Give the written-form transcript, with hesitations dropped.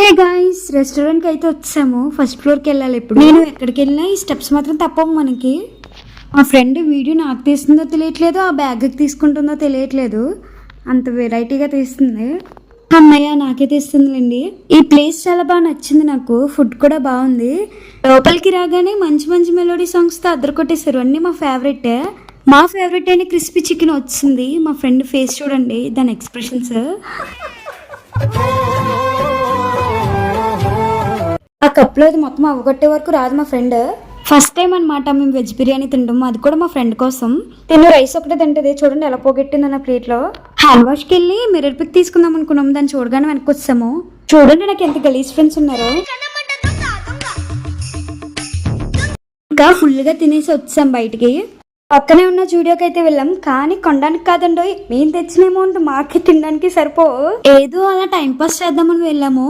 Hey guys, restaurant కి అయితే వచ్చాము. ఫస్ట్ ఫ్లోర్ కి వెళ్ళాలి. ఇప్పుడు నేను ఎక్కడికి వెళ్ళినా ఈ స్టెప్స్ మాత్రం తప్పవు మనకి. మా ఫ్రెండ్ వీడియో నాకు తీస్తుందో తెలియట్లేదు, ఆ బ్యాగ్ తీసుకుంటుందో తెలియట్లేదు, అంత వెరైటీగా తీస్తుంది. అన్నయ్య నాకే తీస్తుందిలేండి. ఈ ప్లేస్ చాలా బాగా నచ్చింది నాకు. ఫుడ్ కూడా బాగుంది. లోపలికి రాగానే మంచి మంచి మెలోడీ సాంగ్స్ తో అద్దరు కొట్టేశారు. అన్ని మా ఫేవరెట్. మా ఫేవరెట్ అయిన క్రిస్పీ చికెన్ వచ్చింది. మా ఫ్రెండ్ ఫేస్ చూడండి, దాని ఎక్స్ప్రెషన్స్. ఆ కప్లో అది మొత్తం అవ్వగొట్టే వరకు రాదు మా ఫ్రెండ్. ఫస్ట్ టైం అనమాట మేము వెజ్ బిర్యానీ తింటాం, అది కూడా మా ఫ్రెండ్ కోసం. తిను రైస్ ఒకటే తింటది. చూడండి ఎలా పోగొట్టింది నా ప్లేట్ లో. హ్యాండ్ వాష్ కి వెళ్ళి మిర్రర్ పిక్ తీసుకుందాం అనుకున్నాం. దాన్ని చూడగానే వెనక్కి వచ్చాము. చూడండి నాకు ఎంత గలీజ్ ఫ్రెండ్స్ ఉన్నారు. ఇంకా ఫుల్ గా తినేసి వచ్చాం బయటికి. పక్కనే ఉన్న జూడియోకి అయితే వెళ్ళాం, కానీ కొనడానికి కాదండో, మేము తెచ్చిన అమౌంట్ మాకే తినడానికి సరిపో. ఏదో అలా టైం పాస్ చేద్దామని వెళ్ళాము.